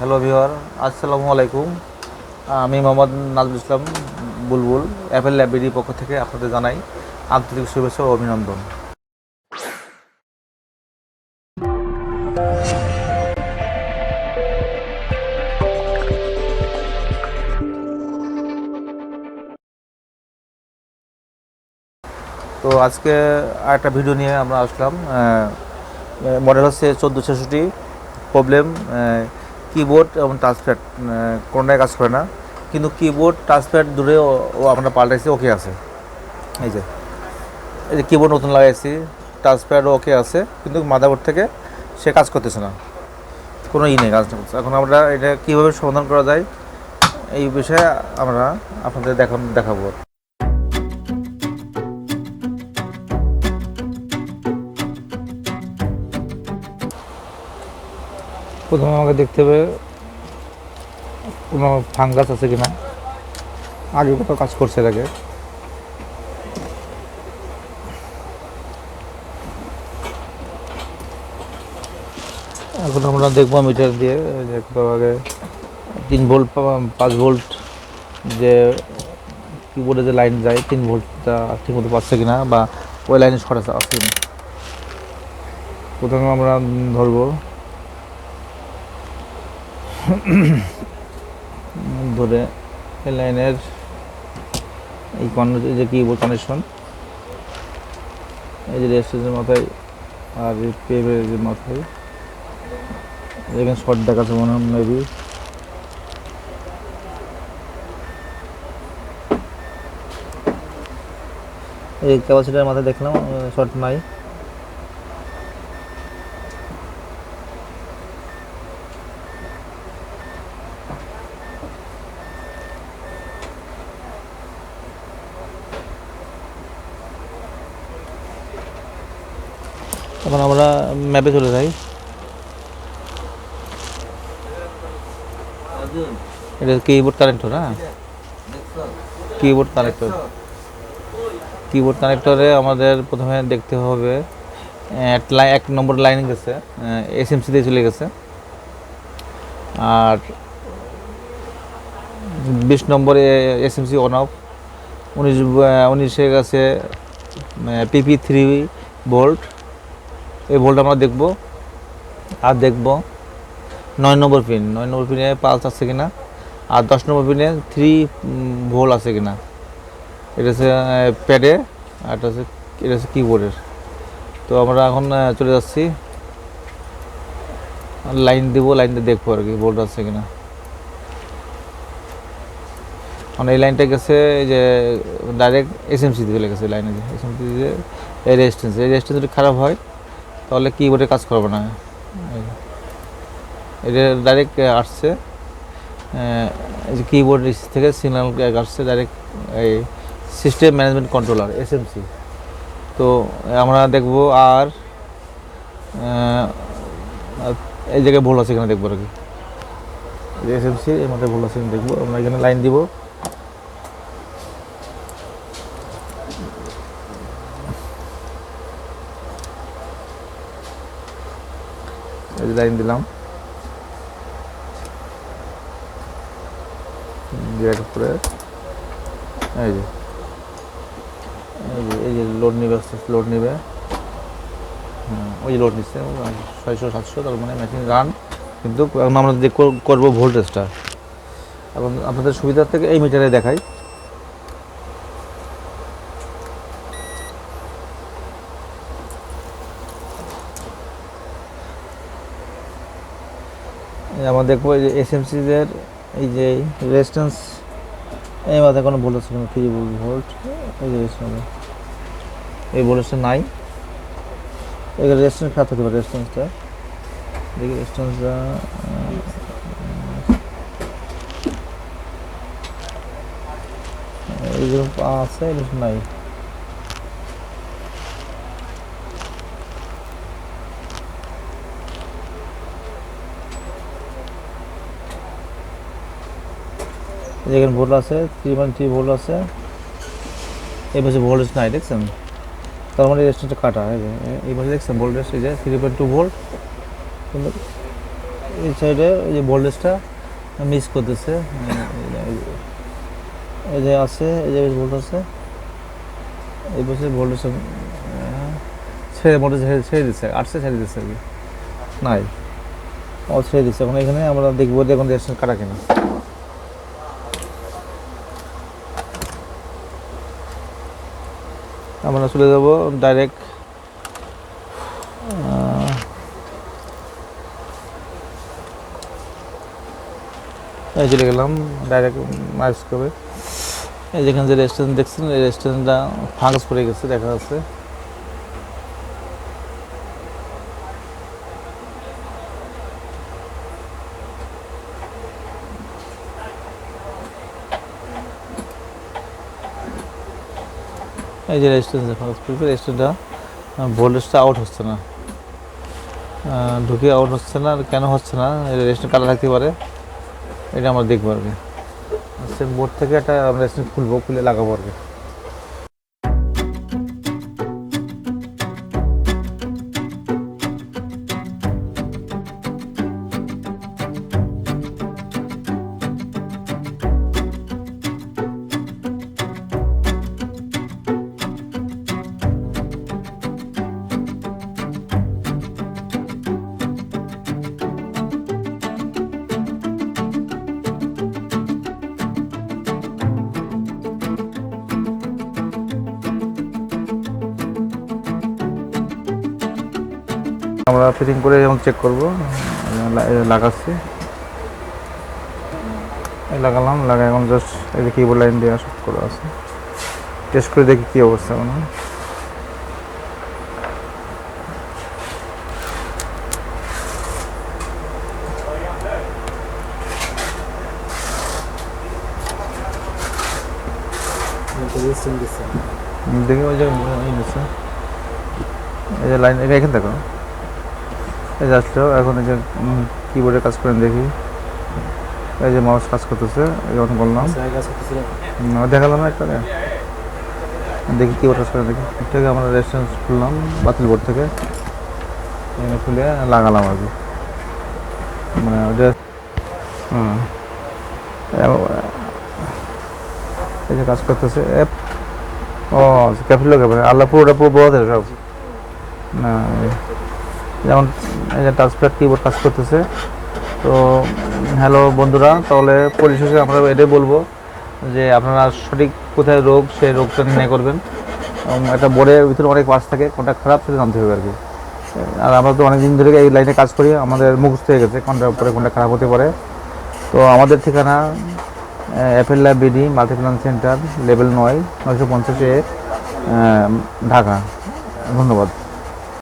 Hello ভিওয়ার, আসসালামু আলাইকুম। আমি মোহাম্মদ নাজমুল ইসলাম বুলবুল অ্যাপেল লাইব্রেরির পক্ষ থেকে আপনাদের জানাই আন্তরিক শুভেচ্ছা ও অভিনন্দন। তো আজকে আরেকটা ভিডিও নিয়ে আমরা আসলাম। মডেল হচ্ছে 1466। প্রবলেম, কিবোর্ড এবং টাচপ্যাড কোনোটাই কাজ করে না, কিন্তু কিবোর্ড টাচপ্যাড দূরেও আমরা পাল্টাইছি, ওকে আছে। এই যে কিবোর্ড নতুন লাগাইছি, টাচপ্যাডও ওকে আছে, কিন্তু মাদারবোর্ড থেকে সে কাজ করতেছে না, কোনো নেই, কাজ করছে। এখন আমরা এটা কীভাবে সমাধান করা যায় এই বিষয়ে আমরা আপনাদের দেখাবো। প্রথমে আমাকে দেখতে হবে কোনো ফাঙ্গাস আছে কিনা, আগে কোথাও কাজ করছে আগে। এখন আমরা দেখবো মিটার দিয়ে আগে 3 ভোল্ট 5 ভোল্ট যে কিবোর্ডে যে লাইন যায় 3 ভোল্টটা ঠিকমতো পাচ্ছে কিনা, বা ওই লাইনে শর্ট আছে কিনা। প্রথমে আমরা ধরবো, ধরে এই লাইনের এই যে কিবোর্ড কানেকশন, এই যে রেজিস্ট্রেশনের মাথায় আর পেপের যে মাথায় এখানে শর্ট দেখাচ্ছে মনে হয়, মেবি এই ক্যাপাসিটার মাথায় দেখলাম শর্ট নাই। এখন আমরা ম্যাপে চলে যাই। এটা কিবোর্ড কানেক্টর, হ্যাঁ, কিবোর্ড কানেক্টরে আমাদের প্রথমে দেখতে হবে 1 নম্বর লাইন গেছে, এসএমসি দিয়ে চলে গেছে, আর 20 নম্বরে এসএমসি অন অফ, 19 গেছে PP3 ভোল্ট। এই ভোল্ট আমরা দেখব, আর দেখব 9 নম্বর পিনে পালস আছে কিনা, আর 10 নম্বর পিনে 3 ভোল্ট আছে কিনা। এটা হচ্ছে প্যাডে, আর এটা হচ্ছে কিবোর্ডের। তো আমরা এখন চলে যাচ্ছি, লাইন দিব, লাইনটা দেখবো আর কি ভোল্ট আছে কিনা। মানে এই লাইনটা গেছে যে ডাইরেক্ট এসএমসি দিয়ে চলে গেছে, লাইনে যে এসএমসি দিয়ে এই রেজিস্ট্যান্স যদি খারাপ হয় তাহলে কিবোর্ডে কাজ করবে না। এটা ডাইরেক্ট আসছে এই যে কিবোর্ড থেকে সিগন্যাল আসছে ডাইরেক্ট এই সিস্টেম ম্যানেজমেন্ট কন্ট্রোলার এসএমসি। তো আমরা দেখব, আর এই জায়গায় ভুল আছে এখানে দেখবো আর কি, এসএমসি এর মধ্যে ভুল আছে দেখবো। আমরা এখানে লাইন দিব, এই লাইন দিলাম, পরে এই যে লোড নিবে, লোড নিবে, ওই যে লোড নিচ্ছে 600-700, তার মানে মেশিন রান। কিন্তু আমরা যে করবো ভোল্টেজটা, এবং আপনাদের সুবিধার থেকে এই মিটারে দেখাই। আমরা দেখবো এই যে এসএমসিদের এই যে রেজিস্ট্যান্স, এই মাথায় কোনো ভোল্ট আছে, 3 ভোল্ট, এই যে এই ভোল্টেজটা নাই। এখানে রেজিস্ট্যান্স খারাপ হতে পারে, রেজিস্ট্যান্সটা দেখি, রেজিস্ট্যান্সটা এই যে আছে, এটা নাই। যেখানে ভোল্ট আছে 3.3 ভোল্ট আছে, এই পাশে ভোল্টেজ নাই, দেখছেন? তার মানে রেজিস্ট্যান্সটা কাটা। এই পাশে দেখছেন ভোল্টেজ, এই যে 3.2 ভোল্ট, কিন্তু এই সাইডে এই যে ভোল্টেজটা মিস করতেছে, এই যে আছে, এই যে ভোল্টেজ আছে, এই পাশে ভোল্টেজটা ভোল্টেজ ছেড়ে দিচ্ছে, আটশো ছেড়ে দিচ্ছে আর কি, নাই ছেড়ে দিচ্ছে। এখন এখানে আমরা দেখবো যে এখন রেজিস্ট্রেশন কাটা কিনা। আমরা চলে যাব ডাইরেক্ট চলে গেলাম ডাইরেক্ট মাইক্রোস্কোপে। এই যেখানে যে রেস্টুরেন্ট দেখছেন, এই রেস্টুরেন্টটা ফাঙ্গাস পড়ে গেছে দেখা যাচ্ছে। এই যে রেস্টুরেন্ট ফাঙ্গাস পড়ে, রেস্টুরেন্টটা ভোল্টেজটা আউট হচ্ছে না, ঢুকে আউট হচ্ছে না, কেন হচ্ছে না, রেস্টুরেন্ট কাটা থাকতে পারে, এটা আমরা দেখবো আর কি। সেম বোর্ড থেকে একটা রেস্টুরেন্ট খুলবো, খুলে লাগাবো আর কি। আমরা ফিটিং করে যেমন চেক করবো, লাগাচ্ছি, লাগালাম, লাগাই এখন জাস্ট এই যে কিবোর্ড লাইন দেওয়া সব করা আছে, টেস্ট করে দেখি কী অবস্থা। মানে দেখি ওই যে এই যে লাইন এখানে দেখো, এই যে আসলো। এখন এই যে কিবোর্ডে কাজ করেন দেখি, এই যে মাউস কাজ করতেছে, এখন বললাম দেখালাম না একটা, দেখি কিবোর্ড কাজ করেন দেখি। থেকে আমরা রেজিস্ট্যান্স খুললাম বাতিল বোর্ড থেকে, এখানে খুলে লাগালাম আর কি। মানে ওটা এই যে কাজ করতেছে অ্যাপ। ও ক্যাপিটাল ক্যাপিটাল আল্লাহ পুরোটা পুরো বড় থাকে সব না, যেমন এই যে টাচপ্যাড কিবোর্ড কাজ করতেছে। তো হ্যালো বন্ধুরা, তাহলে পরিশেষে আমরা এটাই বলবো যে আপনারা সঠিক কোথায় রোগ, সেই রোগটা নির্ণয় করবেন। এবং একটা বোর্ডের ভিতরে অনেক পার্টস থাকে, কোনটা খারাপ সেটা জানতে হবে আর কি। আর আমরা তো অনেক দিন ধরে এই লাইনে কাজ করি, আমাদের মুখস্থ হয়ে গেছে কোনটার উপরে কোনটা খারাপ হতে পারে। তো আমাদের ঠিকানা Apple lab BD Multiplan centre, level 9, 950 Dhaka. ধন্যবাদ।